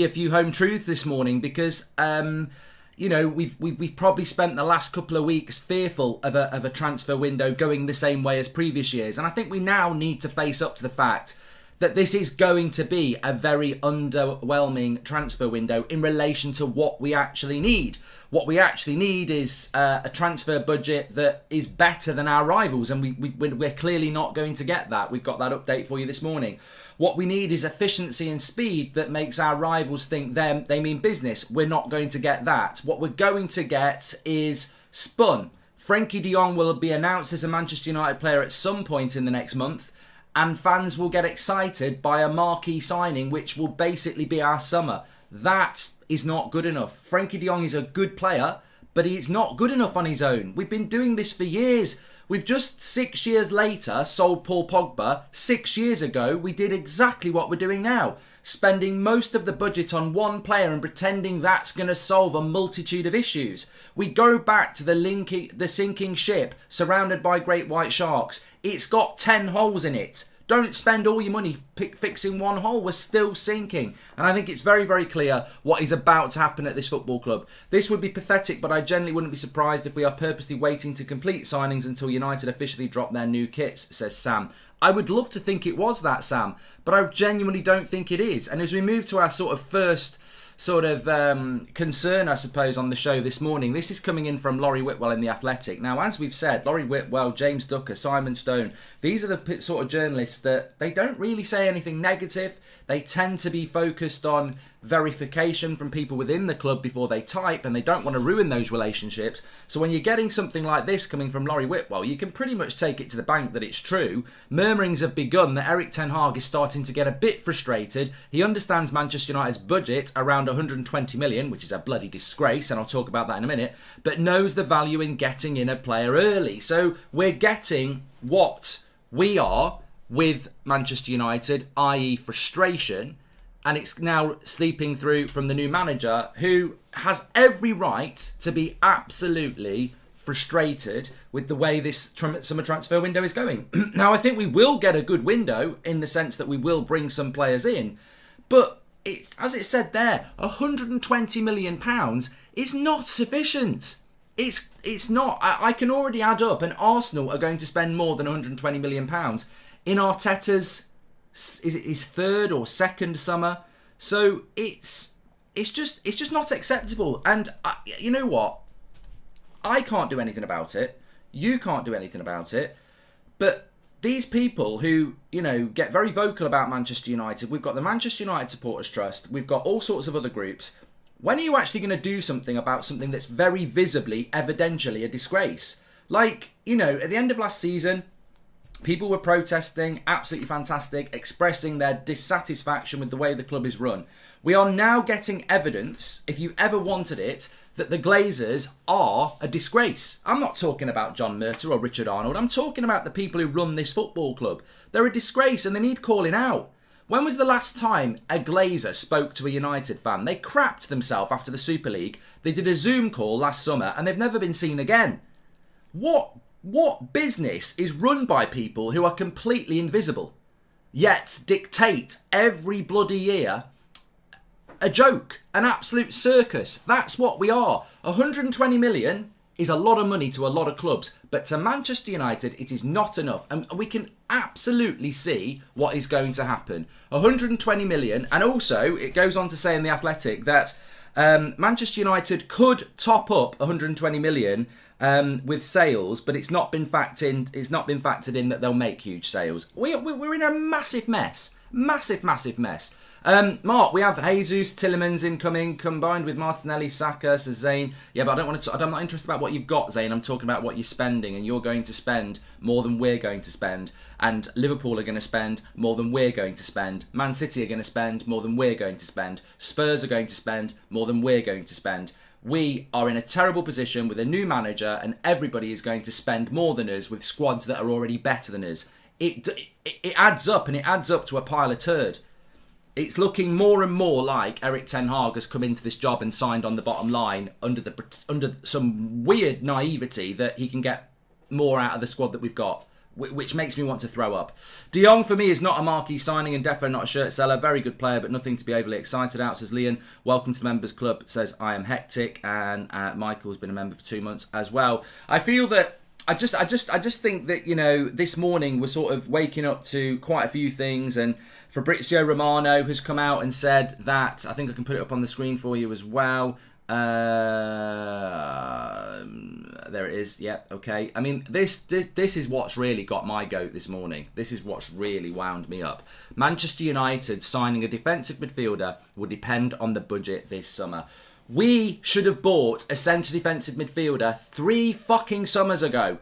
A few home truths this morning because we've probably spent the last couple of weeks fearful of a transfer window going the same way as previous years, and I think we now need to face up to the fact that this is going to be a very underwhelming transfer window in relation to what we actually need. What we actually need is a transfer budget that is better than our rivals, and we're clearly not going to get that. We've got that update for you this morning. What we need is efficiency and speed that makes our rivals think they mean business. We're not going to get that. What we're going to get is spun. Frenkie de Jong will be announced as a Manchester United player at some point in the next month, and fans will get excited by a marquee signing, which will basically be our summer. That is not good enough. Frenkie de Jong is a good player, but he's not good enough on his own. We've been doing this for years. We've just 6 years later sold Paul Pogba. 6 years ago, we did exactly what we're doing now. Spending most of the budget on one player and pretending that's going to solve a multitude of issues. We go back to the sinking ship surrounded by great white sharks. It's got 10 holes in it. Don't spend all your money fixing one hole. We're still sinking. And I think it's very, very clear what is about to happen at this football club. This would be pathetic, but I generally wouldn't be surprised if we are purposely waiting to complete signings until United officially drop their new kits, says Sam. I would love to think it was that, Sam, but I genuinely don't think it is. And as we move to our first concern, I suppose, on the show this morning, this is coming in from Laurie Whitwell in The Athletic. Now, as we've said, Laurie Whitwell, James Ducker, Simon Stone, these are the sort of journalists that they don't really say anything negative. They tend to be focused on verification from people within the club before they type, and they don't want to ruin those relationships. So when you're getting something like this coming from Laurie Whitwell, you can pretty much take it to the bank that it's true. Murmurings have begun that Erik ten Hag is starting to get a bit frustrated. He understands Manchester United's budget around 120 million, which is a bloody disgrace, and I'll talk about that in a minute, but knows the value in getting in a player early. So we're getting what we are with Manchester United, i.e. frustration, and it's now sleeping through from the new manager, who has every right to be absolutely frustrated with the way this summer transfer window is going. Now, I think we will get a good window in the sense that we will bring some players in, but it's, as it said there, £120 million is not sufficient. It's not. I can already add up, and Arsenal are going to spend more than £120 million in Arteta's, is it his third or second summer? So it's just not acceptable. And you know what? I can't do anything about it. You can't do anything about it. But these people who, get very vocal about Manchester United, we've got the Manchester United Supporters Trust, we've got all sorts of other groups. When are you actually going to do something about something that's very visibly, evidentially a disgrace? Like, at the end of last season, people were protesting, absolutely fantastic, expressing their dissatisfaction with the way the club is run. We are now getting evidence, if you ever wanted it, that the Glazers are a disgrace. I'm not talking about John Murtagh or Richard Arnold. I'm talking about the people who run this football club. They're a disgrace and they need calling out. When was the last time a Glazer spoke to a United fan? They crapped themselves after the Super League. They did a Zoom call last summer and they've never been seen again. What business is run by people who are completely invisible, yet dictate every bloody year a joke, an absolute circus? That's what we are. 120 million is a lot of money to a lot of clubs, but to Manchester United it is not enough, and we can absolutely see what is going to happen. 120 million, and also it goes on to say in The Athletic that Manchester United could top up 120 million with sales, but it's not been factored in that they'll make huge sales. We're in a massive mess. Massive mess. Mark, we have Jesus, Tillemans incoming, combined with Martinelli, Saka, says Zane. Yeah, but I'm not interested about what you've got, Zane. I'm talking about what you're spending, and you're going to spend more than we're going to spend. And Liverpool are going to spend more than we're going to spend. Man City are going to spend more than we're going to spend. Spurs are going to spend more than we're going to spend. We are in a terrible position with a new manager, and everybody is going to spend more than us with squads that are already better than us. It adds up, and it adds up to a pile of turd. It's looking more and more like Erik ten Hag has come into this job and signed on the bottom line under some weird naivety that he can get more out of the squad that we've got. which makes me want to throw up. De Jong, for me, is not a marquee signing and defo not a shirt seller. Very good player, but nothing to be overly excited about, says Leon. Welcome to the Members Club, says I am hectic. And Michael's been a member for 2 months as well. I feel that I just think that, you know, this morning we're sort of waking up to quite a few things, and Fabrizio Romano has come out and said that, I think I can put it up on the screen for you as well. There it is. Yeah, okay. I mean, this is what's really got my goat this morning. This is what's really wound me up. Manchester United signing a defensive midfielder will depend on the budget this summer. We should have bought a centre defensive midfielder 3 fucking summers ago.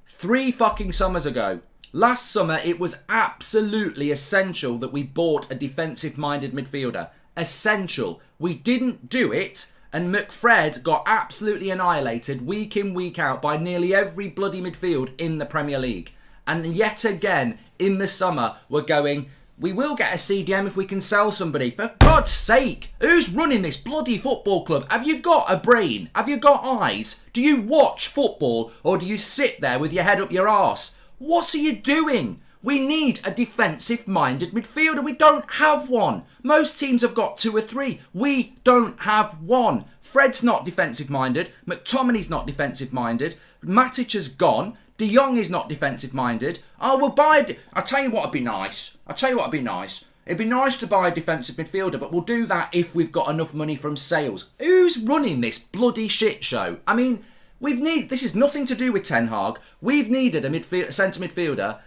3 fucking summers ago. Last summer, it was absolutely essential that we bought a defensive-minded midfielder. Essential. We didn't do it, and McFred got absolutely annihilated week in, week out by nearly every bloody midfield in the Premier League. And yet again, in the summer, we're going, we will get a CDM if we can sell somebody. For God's sake, who's running this bloody football club? Have you got a brain? Have you got eyes? Do you watch football, or do you sit there with your head up your arse? What are you doing? We need a defensive-minded midfielder. We don't have one. Most teams have got 2 or 3. We don't have one. Fred's not defensive-minded. McTominay's not defensive-minded. Matic has gone. De Jong is not defensive-minded. Oh, we'll buy... I'll tell you what would be nice. It'd be nice to buy a defensive midfielder, but we'll do that if we've got enough money from sales. Who's running this bloody shit show? I mean, this is nothing to do with Ten Hag. We've needed a centre midfielder,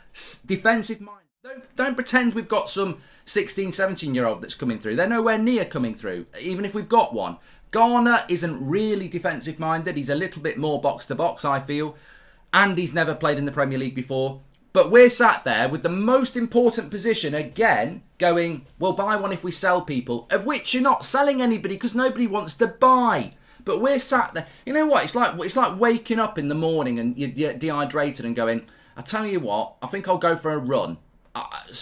defensive mind. Don't pretend we've got some 16, 17-year-old that's coming through. They're nowhere near coming through, even if we've got one. Garner isn't really defensive-minded. He's a little bit more box-to-box, I feel. And he's never played in the Premier League before. But we're sat there with the most important position again, going, we'll buy one if we sell people, of which you're not selling anybody because nobody wants to buy. But we're sat there. You know what? It's like waking up in the morning and you're dehydrated and going, I tell you what, I think I'll go for a run.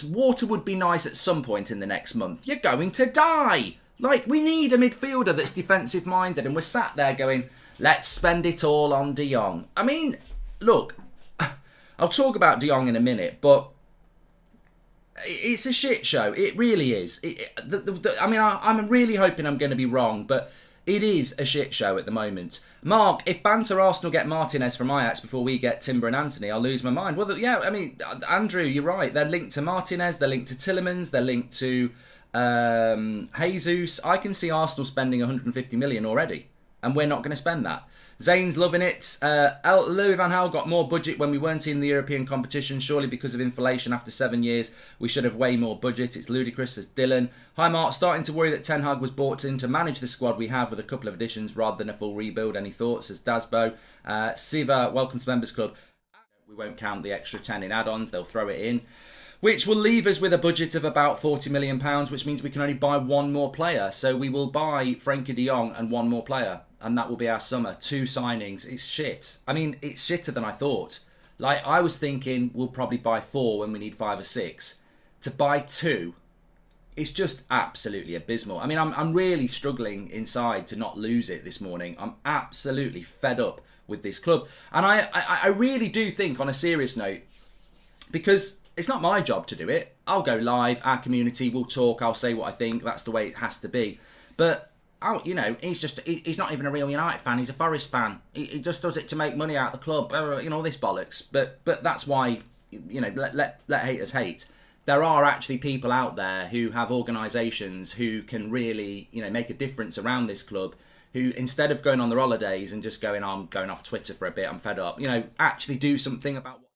Water would be nice at some point in the next month. You're going to die. Like, we need a midfielder that's defensive-minded, and we're sat there going, let's spend it all on De Jong. I mean, look, I'll talk about De Jong in a minute, but it's a shit show. It really is. I mean, I'm really hoping I'm going to be wrong, but it is a shit show at the moment. Mark, if Banter Arsenal get Martinez from Ajax before we get Timber and Anthony, I'll lose my mind. Well, yeah, I mean, Andrew, you're right. They're linked to Martinez, they're linked to Tielemans, they're linked to Jesus. I can see Arsenal spending 150 million already, and we're not going to spend that. Zane's loving it. Louis van Gaal got more budget when we weren't in the European competition, surely because of inflation after 7 years. We should have way more budget. It's ludicrous, says Dylan. Hi Mark, starting to worry that Ten Hag was brought in to manage the squad we have with a couple of additions rather than a full rebuild. Any thoughts, says Dasbo. Siva, welcome to Members Club. We won't count the extra 10 in add-ons, they'll throw it in. Which will leave us with a budget of about £40 million, which means we can only buy one more player. So we will buy Frenkie de Jong and one more player. And that will be our summer. 2 signings. It's shit. I mean, it's shitter than I thought. Like, I was thinking we'll probably buy 4 when we need 5 or 6. To buy 2, it's just absolutely abysmal. I mean, I'm really struggling inside to not lose it this morning. I'm absolutely fed up with this club. And I really do think, on a serious note, because it's not my job to do it. I'll go live, our community will talk, I'll say what I think. That's the way it has to be. But you know, he's not even a real United fan. He's a Forest fan. He just does it to make money out of the club. You know, all this bollocks. But that's why, you know, let haters hate. There are actually people out there who have organisations who can really, you know, make a difference around this club. Who, instead of going on their holidays and just going, I'm going off Twitter for a bit, I'm fed up. You know, actually do something about what